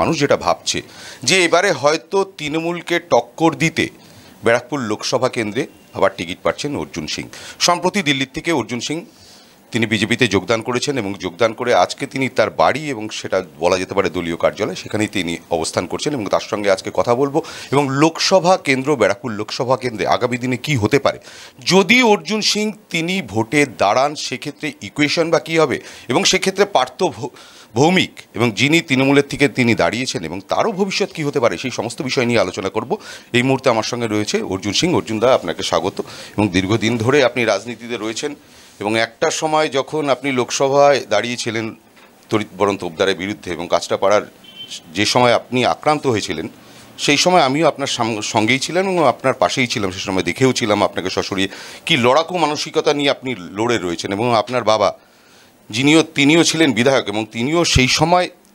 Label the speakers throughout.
Speaker 1: মানুষ যেটা ভাবছে যে এবারে হয়তো তৃণমূলকে টক্কর দিতে ব্যারাকপুর লোকসভা কেন্দ্রে আবার টিকিট পাচ্ছেন অর্জুন সিং। সম্প্রতি দিল্লির থেকে অর্জুন সিং তিনি বিজেপিতে যোগদান করেছেন এবং যোগদান করে আজকে তিনি তার বাড়ি এবং সেটা বলা যেতে পারে দলীয় কার্যালয়, সেখানেই তিনি অবস্থান করছেন এবং তার সঙ্গে আজকে কথা বলবো। এবং লোকসভা কেন্দ্র, ব্যারাকপুর লোকসভা কেন্দ্রে আগামী দিনে কি হতে পারে যদি অর্জুন সিং তিনি ভোটে দাঁড়ান, সেক্ষেত্রে ইকুয়েশন বা কী হবে এবং সেক্ষেত্রে পার্থ ভৌমিক এবং যিনি তৃণমূলের থেকে তিনি দাঁড়িয়েছেন এবং তারও ভবিষ্যৎ কী হতে পারে, সেই সমস্ত বিষয় নিয়ে আলোচনা করব। এই মুহূর্তে আমার সঙ্গে রয়েছে অর্জুন সিং। অর্জুন দা, আপনাকে স্বাগত। এবং দীর্ঘদিন ধরে আপনি রাজনীতিতে রয়েছেন এবং একটা সময় যখন আপনি লোকসভায় দাঁড়িয়েছিলেন তড়িৎবরণ তোপদারের বিরুদ্ধে এবং কাঁচরাপাড়ার যে সময় আপনি আক্রান্ত হয়েছিলেন, সেই সময় আমিও আপনার সঙ্গেই ছিলাম এবং আপনার পাশেই ছিলাম। সে সময় দেখেও ছিলাম আপনাকে সশরীরে কি লড়াকু মানসিকতা নিয়ে আপনি লড়ে রয়েছেন। এবং আপনার বাবা তিনিও ছিলেন বিধায়ক এবং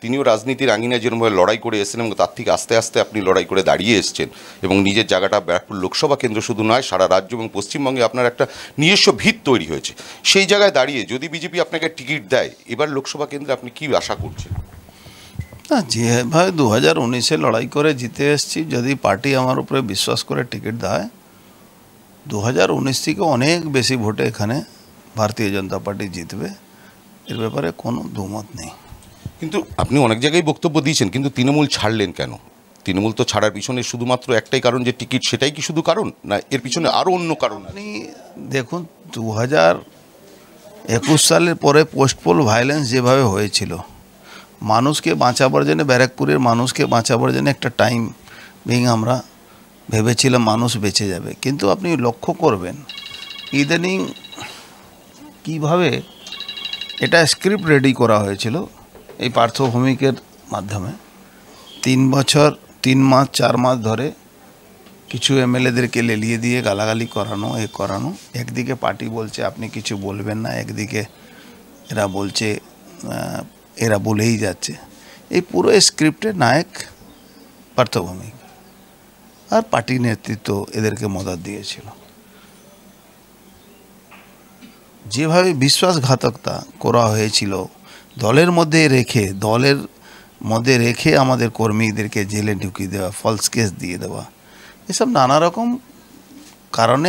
Speaker 1: তিনিও রাজনীতির আঙিনায় যেরকমভাবে লড়াই করে এসেছেন এবং তার থেকে আস্তে আস্তে আপনি লড়াই করে দাঁড়িয়ে এসেছেন এবং নিজের জায়গাটা ব্যারাকপুর লোকসভা কেন্দ্র শুধু নয়, সারা রাজ্য এবং পশ্চিমবঙ্গে আপনার একটা নিজস্ব ভিত তৈরি হয়েছে। সেই জায়গায় দাঁড়িয়ে যদি বিজেপি আপনাকে টিকিট দেয়, এবার লোকসভা কেন্দ্রে আপনি কী আশা করছেন?
Speaker 2: না, যেভাবে 2019-এ লড়াই করে জিতে এসেছি, যদি পার্টি আমার উপরে বিশ্বাস করে টিকিট দেয়, 2019 থেকে অনেক বেশি ভোটে এখানে ভারতীয় জনতা পার্টি জিতবে, এর ব্যাপারে কোনো দুমত নেই। কিন্তু
Speaker 1: আপনি অনেক জায়গায় বক্তব্য দিয়েছেন, কিন্তু তৃণমূল ছাড়লেন কেন? তৃণমূল তো ছাড়ার পিছনে শুধুমাত্র একটাই কারণ যে টিকিট, সেটাই কি শুধু কারণ, না এর পিছনে আরও অন্য কারণ?
Speaker 2: আপনি দেখুন, 2021 সালের পরে পোস্টপোল ভায়োলেন্স যেভাবে হয়েছিল, মানুষকে বাঁচাবার জন্য, ব্যারাকপুরের মানুষকে বাঁচাবার জন্য একটা টাইম আমরা ভেবেছিলাম মানুষ বেঁচে যাবে। কিন্তু আপনি লক্ষ্য করবেন ইদানিং কীভাবে এটা স্ক্রিপ্ট রেডি করা হয়েছিল এই পার্থ ভৌমিকের মাধ্যমে। 3 বছর 3 মাস 4 মাস ধরে কিছু এমএলএদেরকে লেলিয়ে দিয়ে গালাগালি করানো, করানো। একদিকে পার্টি বলছে আপনি কিছু বলবেন না, একদিকে এরা বলছে এরা বলেই যাচ্ছে। এই পুরো স্ক্রিপ্টের নায়ক পার্থ ভৌমিক, আর পার্টি নেতৃত্ব এদেরকে মদত দিয়েছিল। যেভাবে বিশ্বাসঘাতকতা করা হয়েছিল দলের মধ্যে রেখে আমাদের কর্মীদেরকে জেলে ঢুকিয়ে দেওয়া, ফলস কেস দিয়ে দেওয়া, এসব নানা রকম কারণে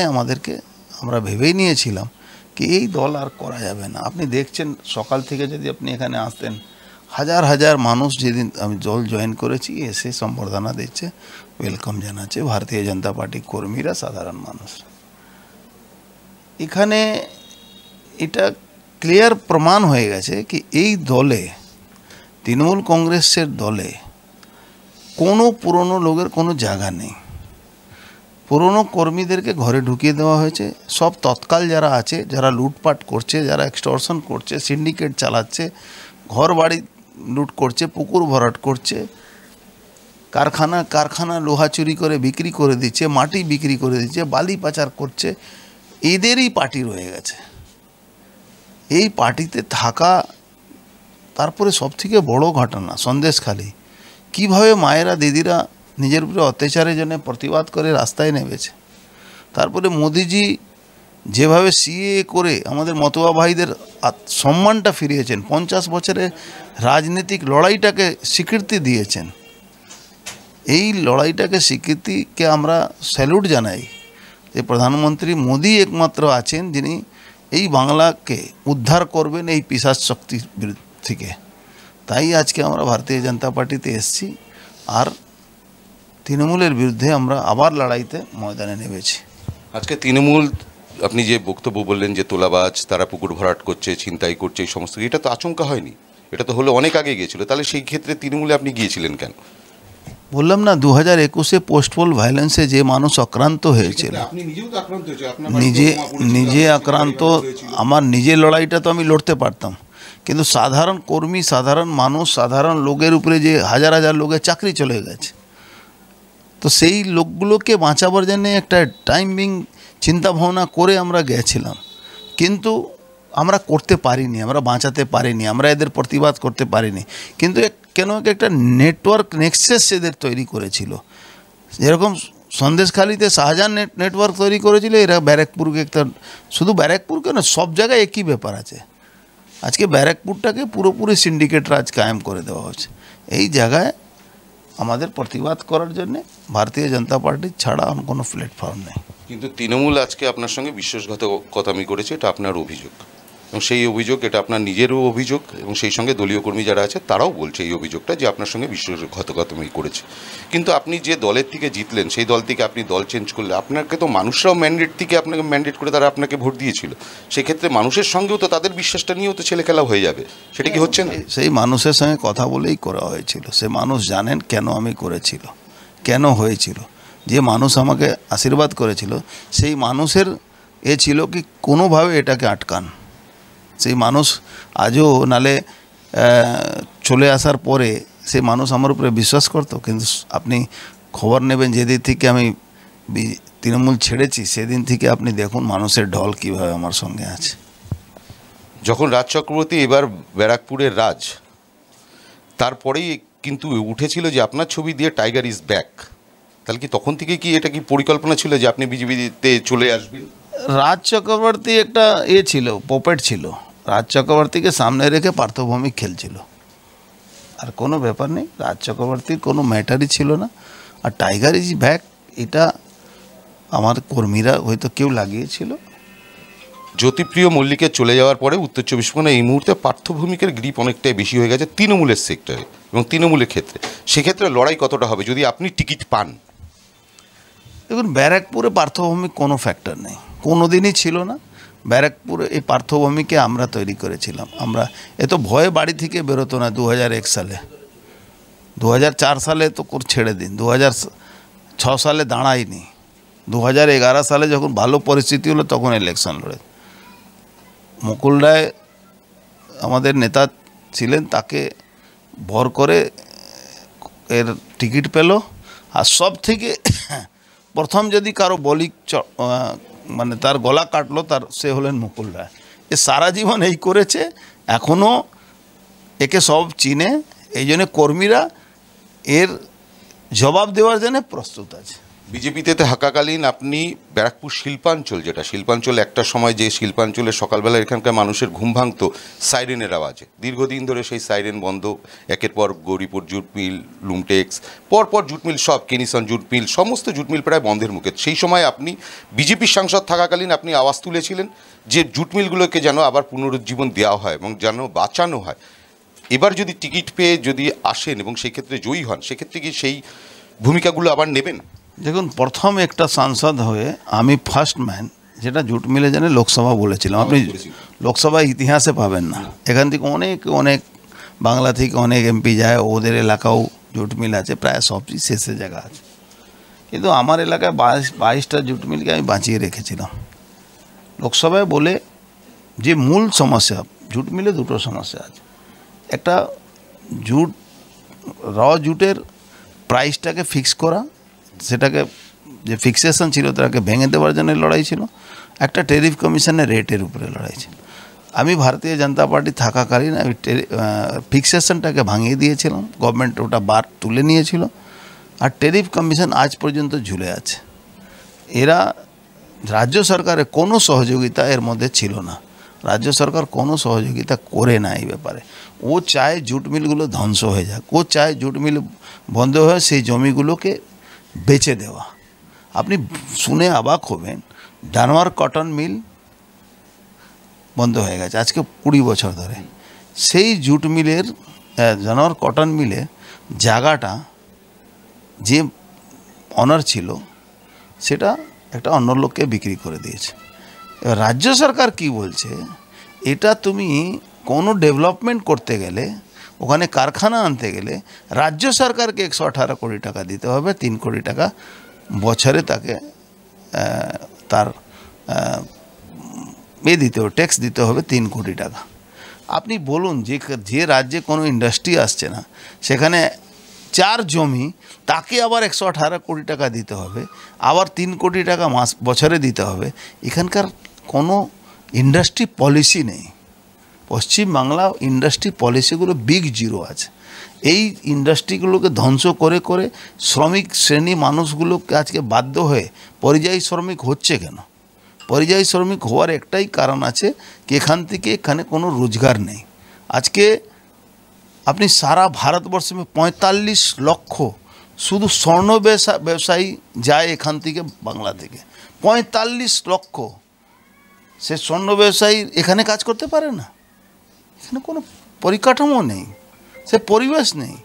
Speaker 2: আমরা ভেবেই নিয়েছিলাম কি এই দল আর করা যাবে না। আপনি দেখছেন সকাল থেকে যদি আপনি এখানে আসতেন, হাজার হাজার মানুষ যেদিন আমি দল জয়েন করেছি এসে সম্বর্ধনা দিচ্ছে, ওয়েলকাম জানাচ্ছে ভারতীয় জনতা পার্টি কর্মীরা, সাধারণ মানুষ। এখানে এটা ক্লিয়ার প্রমাণ হয়ে গেছে কি এই দলে, তৃণমূল কংগ্রেসের দলে কোনো পুরনো লোকের কোনো জায়গা নেই। পুরনো কর্মীদেরকে ঘরে ঢুকিয়ে দেওয়া হয়েছে। সব তৎকাল যারা আছে, যারা লুটপাট করছে, যারা এক্সটর্শন করছে, সিন্ডিকেট চালাচ্ছে, ঘর বাড়ি লুট করছে, পুকুর ভরাট করছে, কারখানা লোহা চুরি করে বিক্রি করে দিচ্ছে, মাটি বিক্রি করে দিচ্ছে, বালি পাচার করছে, এদেরই পার্টি রয়ে গেছে। এই পার্টিতে থাকা, তারপরে সবথেকে বড় ঘটনা সন্দেশখালি, কিভাবে মায়েরা দিদিরা নিজের উপরে অত্যাচারের জন্য প্রতিবাদ করে রাস্তায় নেমেছে। তারপরে মোদিজি যেভাবে সিএ করে আমাদের মতুয়া ভাইদের সম্মানটা ফিরিয়েছেন, 50 বছরের রাজনৈতিক লড়াইটাকে স্বীকৃতি দিয়েছেন। এই লড়াইটাকে স্বীকৃতিকে আমরা স্যালুট জানাই যে প্রধানমন্ত্রী মোদি একমাত্র আছেন যিনি এই বাংলাকে উদ্ধার করবেন এই পিশাচ শক্তির থেকে। তাই আজকে আমরা ভারতীয় জনতা পার্টিতে এসেছি আর তৃণমূলের বিরুদ্ধে আমরা আবার লড়াইতে ময়দানে নেমেছি।
Speaker 1: আজকে তৃণমূল, আপনি যে বক্তব্য বললেন যে তোলাবাজ, তারা পুকুর ভরাট করছে, ছিনতাই করছে, এই সমস্ত, এটা তো আচমকা হয়নি, এটা তো হলে অনেক আগে গিয়েছিল। তাহলে সেই ক্ষেত্রে তৃণমূলে আপনি গিয়েছিলেন কেন?
Speaker 2: বললাম না, 2021-এ পোস্টপোল ভায়োলেন্সে যে মানুষ আক্রান্ত হয়েছিল, নিজে আক্রান্ত, আমার নিজের লড়াইটা তো আমি লড়তে পারতাম, কিন্তু সাধারণ কর্মী, সাধারণ মানুষ, সাধারণ লোকের উপরে যে হাজার হাজার লোকের চাকরি চলে গেছে, তো সেই লোকগুলোকে বাঁচাবার জন্য একটা টাইমিং চিন্তা ভাবনা করে আমরা গেছিলাম, কিন্তু আমরা করতে পারিনি, আমরা বাঁচাতে পারিনি, আমরা এদের প্রতিবাদ করতে পারিনি। কিন্তু কেন একটা নেটওয়ার্ক নেক্সাস এদের তৈরি করেছিল। যেরকম সন্দেশখালিতে শাহজাহান নেটওয়ার্ক তৈরি করেছিল, এরা ব্যারাকপুরকে একটা, শুধু ব্যারাকপুর কেন সব জায়গায় একই ব্যাপার আছে। আজকে ব্যারাকপুরটাকে পুরোপুরি সিন্ডিকেট রাজ কায়েম করে দেওয়া হচ্ছে। এই জায়গায় আমাদের প্রতিবাদ করার জন্য ভারতীয় জনতা পার্টি ছাড়া আর কোনো প্ল্যাটফর্ম নেই।
Speaker 1: কিন্তু তৃণমূল আজকে আপনার সঙ্গে বিশ্বাসঘাতকতামি করেছে, এটা আপনার অভিযোগ, এবং সেই অভিযোগ এটা আপনার নিজেরও অভিযোগ, এবং সেই সঙ্গে দলীয় কর্মী যারা আছে তারাও বলছে এই অভিযোগটা যে আপনার সঙ্গে বিশ্বাসঘাতকতামি করেছে। কিন্তু আপনি যে দলের থেকে জিতলেন সেই দল থেকে আপনি দল চেঞ্জ করলে আপনাকে তো মানুষরাও ম্যান্ডেট থেকে আপনাকে ম্যান্ডেট করে তারা আপনাকে ভোট দিয়েছিল, সেক্ষেত্রে মানুষের সঙ্গেও তো তাদের বিশ্বাসটা নিয়েও তো ছেলে খেলা হয়ে যাবে, সেটা কি হচ্ছে না?
Speaker 2: সেই মানুষের সঙ্গে কথা বলেই করা হয়েছিল। সে মানুষ জানেন কেন আমি করেছিল, কেন হয়েছিল। যে মানুষ আমাকে আশীর্বাদ করেছিল সেই মানুষের ছিল কি কোনোভাবে এটাকে আটকান। সেই মানুষ আজও নালে চলে আসার পরে সেই মানুষ আমার উপরে বিশ্বাস করতো। কিন্তু আপনি খবর নেবেন যেদিন থেকে আমি তৃণমূল ছেড়েছি সেদিন থেকে আপনি দেখুন মানুষের ঢল কীভাবে আমার সঙ্গে আছে।
Speaker 1: যখন রাজ চক্রবর্তী এবার ব্যারাকপুরের রাজ, তারপরেই কিন্তু উঠেছিল যে আপনার ছবি দিয়ে টাইগার ইজ ব্যাক, তাহলে কি তখন থেকে কি এটা কি পরিকল্পনা ছিল যে আপনি বিজেপিতে চলে আসবেন?
Speaker 2: রাজ চক্রবর্তী একটা ছিল, পপেট ছিল। রাজ চক্রবর্তীকে সামনে রেখে পার্থভৌমিক খেলছিল, আর কোনো ব্যাপার নেই। রাজ চক্রবর্তীর কোনো ম্যাটারই ছিল না। আর টাইগার ইজ ব্যাক এটা আমার কর্মীরা হয়তো কেউ লাগিয়েছিল।
Speaker 1: জ্যোতিপ্রিয় মল্লিকের চলে যাওয়ার পরে উত্তর চব্বিশ পরগনায় এই মুহূর্তে পার্থভূমিকের গ্রিপ অনেকটাই বেশি হয়ে গেছে তৃণমূলের সেক্টরে এবং তৃণমূলের ক্ষেত্রে। সেক্ষেত্রে লড়াই কতটা হবে যদি আপনি টিকিট পান?
Speaker 2: দেখুন, ব্যারাকপুরে পার্থভৌমিক কোনো ফ্যাক্টর নেই, কোনো দিনই ছিল না। ব্যারাকপুরে এই পার্থভূমিকে আমরা তৈরি করেছিলাম। আমরা এত ভয়ে বাড়ি থেকে বেরোতো না 2001 সালে, 2004 সালে তো ছেড়ে দিন, 2006 সালে দাঁড়ায়নি, 2011 সালে যখন ভালো পরিস্থিতি হলো তখন ইলেকশন লড়ে। মুকুল রায় আমাদের নেতা ছিলেন, তাকে ভর করে এর টিকিট পেল। আর সব থেকে প্রথম যদি কারো বলি মানে তার গলা কাটলো সে হলেন মুকুল রায়। এ সারা জীবন এই করেছে, এখনও একে সব চিনে। এই জন্য কর্মীরা এর জবাব দেওয়ার জন্য প্রস্তুত আছে।
Speaker 1: বিজেপিতে থাকাকালীন আপনি ব্যারাকপুর শিল্পাঞ্চল, যেটা শিল্পাঞ্চল একটা সময় যে শিল্পাঞ্চলে সকালবেলা এখানকার মানুষের ঘুম ভাঙতো সাইরেনের আওয়াজে, দীর্ঘদিন ধরে সেই সাইরেন বন্ধ। একের পর গৌরীপুর জুট মিল, লুমটেক্স, পরপর জুট মিল, সব কেনিসন জুট মিল, সমস্ত জুট মিল প্রায় বন্ধের মুখে। সেই সময় আপনি বিজেপির সাংসদ থাকাকালীন আপনি আওয়াজ তুলেছিলেন যে জুট মিলগুলোকে যেন আবার পুনরুজ্জীবন দেওয়া হয় এবং যেন বাঁচানো হয়। এবার যদি টিকিট পেয়ে যদি আসেন এবং সেই ক্ষেত্রে জয়ী হন, সেক্ষেত্রে কি সেই ভূমিকাগুলো আবার নেবেন?
Speaker 2: দেখুন, প্রথম একটা সাংসদ হয়ে আমি ফার্স্ট ম্যান যেটা জুট মিলে জানে লোকসভা বলেছিলাম। আপনি লোকসভা ইতিহাসে পাবেন না। এখান থেকে অনেক অনেক বাংলা থেকে অনেক এমপি যায়, ওদের এলাকাও জুট মিল আছে, প্রায় সবই শেষে জায়গা আছে। কিন্তু আমার এলাকায় 22টা জুট মিলকে আমি বাঁচিয়ে রেখেছিলাম লোকসভায় বলে। যে মূল সমস্যা, জুট মিলে দুটো সমস্যা আছে। একটা জুট, জুটের প্রাইসটাকে ফিক্স করা, সেটাকে যে ফিক্সেশন ছিল তাকে ভেঙে দেওয়ার জন্য লড়াই ছিল। একটা ট্যারিফ কমিশনের রেটের উপরে লড়াই ছিল। আমি ভারতীয় জনতা পার্টি থাকাকালীন আমি ফিক্সেশনটাকে ভাঙিয়ে দিয়েছিলাম, গভর্নমেন্ট ওটা বার তুলে নিয়েছিল। আর ট্যারিফ কমিশন আজ পর্যন্ত ঝুলে আছে। এরা রাজ্য সরকারের কোনো সহযোগিতা এর মধ্যে ছিল না। রাজ্য সরকার কোনো সহযোগিতা করে না এই ব্যাপারে। ও চায় জুট মিলগুলো ধ্বংস হয়ে যাক, ও চায় জুট মিল বন্ধ হয়ে সেই জমিগুলোকে বেচে দেওয়া। আপনি শুনে অবাক হবেন, ডানোয়ার কটন মিল বন্ধ হয়ে গেছে আজকে 20 বছর ধরে। সেই জুট মিলের, ডানোয়ার কটন মিলে জায়গাটা যে অনার ছিল সেটা একটা অন্য লোককে বিক্রি করে দিয়েছে। এবার রাজ্য সরকার কি বলছে, এটা তুমি কোনো ডেভেলপমেন্ট করতে গেলে, ওখানে কারখানা আনতে গেলে রাজ্য সরকারকে 118 কোটি টাকা দিতে হবে, 3 কোটি টাকা বছরে তাকে তার দিতে হবে, ট্যাক্স দিতে হবে 3 কোটি টাকা। আপনি বলুন, যে রাজ্যে কোনো ইন্ডাস্ট্রি আসছে না সেখানে 4 জমি, তাকে আবার 118 কোটি টাকা দিতে হবে, আবার 3 কোটি টাকা বছরে দিতে হবে। এখানকার কোনো ইন্ডাস্ট্রি পলিসি নেই। পশ্চিমবাংলা ইন্ডাস্ট্রি পলিসিগুলো বিগ জিরো আছে। এই ইন্ডাস্ট্রিগুলোকে ধ্বংস করে করে শ্রমিক শ্রেণী মানুষগুলোকে আজকে বাধ্য হয়ে পরিযায়ী শ্রমিক হচ্ছে কেন? পরিযায়ী শ্রমিক হওয়ার একটাই কারণ আছে কি এখান থেকে এখানে কোনো রোজগার নেই। আজকে আপনি সারা ভারতবর্ষে 45 লক্ষ শুধু স্বর্ণ ব্যবসায়ী যায় এখান থেকে, বাংলা থেকে 45 লক্ষ। সে স্বর্ণ ব্যবসায়ী এখানে কাজ করতে পারে না, এখানে কোনো পরিকাঠামো নেই, সে পরিবেশ নেই।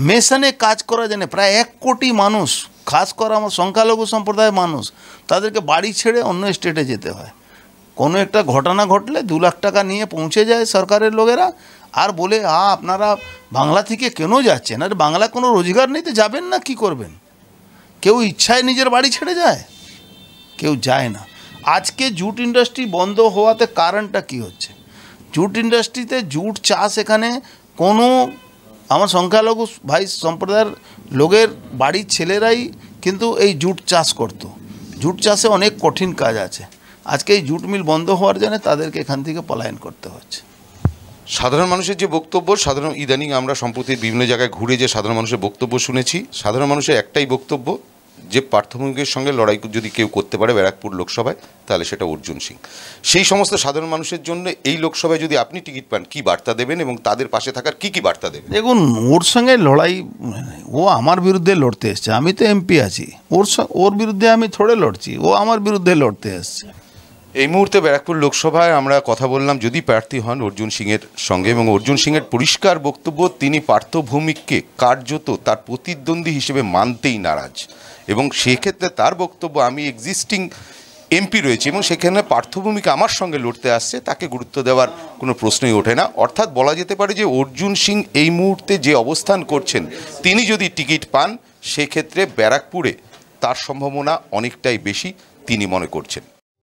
Speaker 2: মেশানে কাজ করা জানে প্রায় 1 কোটি মানুষ, খাস করে আমার সংখ্যালঘু সম্প্রদায়ের মানুষ, তাদেরকে বাড়ি ছেড়ে অন্য স্টেটে যেতে হয়। কোনো একটা ঘটনা ঘটলে 2 লাখ টাকা নিয়ে পৌঁছে যায় সরকারের লোকেরা, আর বলে আপনারা বাংলা থেকে কেন যাচ্ছেন? আরে বাংলা কোনো রোজগার নেই তো যাবেন না, কি করবেন? কেউ ইচ্ছায় নিজের বাড়ি ছেড়ে যায়? কেউ যায় না। আজকে জুট ইন্ডাস্ট্রি বন্ধ হওয়াতে কারণটা কি হচ্ছে? জুট ইন্ডাস্ট্রিতে জুট চাষ এখানে কোনো আমার সংখ্যালঘু ভাই সম্প্রদায়ের লোকের বাড়ির ছেলেরাই কিন্তু এই জুট চাষ করতো। জুট চাষে অনেক কঠিন কাজ আছে। আজকে এই জুট মিল বন্ধ হওয়ার জন্য তাদেরকে এখান থেকে পলায়ন করতে হচ্ছে।
Speaker 1: সাধারণ মানুষের যে বক্তব্য, সাধারণ ইদানিং আমরা সম্প্রতি বিভিন্ন জায়গায় ঘুরে যে সাধারণ মানুষের বক্তব্য শুনেছি, সাধারণ মানুষের একটাই বক্তব্য যে পার্থভূমিকের সঙ্গে লড়াই যদি কেউ করতে পারে ব্যারাকপুর লোকসভায়, তাহলে সেটা অর্জুন সিং। সেই সমস্ত সাধারণ মানুষের জন্য এই লোকসভায় যদি আপনি টিকিট পান, কি বার্তা দেবেন এবং তাদের পাশে থাকার কি বার্তা দেবেন?
Speaker 2: দেখুন, ওর সঙ্গে লড়াই, ও আমার বিরুদ্ধে লড়তে এসছে। আমি তো এমপি আছি, ওর বিরুদ্ধে আমি থোড়ে লড়ছি, ও আমার বিরুদ্ধে লড়তে এসছে।
Speaker 1: এই মুহূর্তে ব্যারাকপুর লোকসভায় আমরা কথা বললাম যদি প্রার্থী হন অর্জুন সিংয়ের সঙ্গে, এবং অর্জুন সিংয়ের পরিষ্কার বক্তব্য তিনি পার্থভৌমিককে কার্যত তার প্রতিদ্বন্দ্বী হিসেবে মানতেই নারাজ, এবং সেক্ষেত্রে তার বক্তব্য আমি এক্সিস্টিং এমপি রয়েছে এবং সেখানে পার্থভূমিক আমার সঙ্গে লড়তে আসছে, তাকে গুরুত্ব দেওয়ার কোনো প্রশ্নই ওঠে না। অর্থাৎ বলা যেতে পারে যে অর্জুন সিং এই মুহূর্তে যে অবস্থান করছেন, তিনি যদি টিকিট পান সেক্ষেত্রে ব্যারাকপুরে তার সম্ভাবনা অনেকটাই বেশি তিনি মনে করছেন।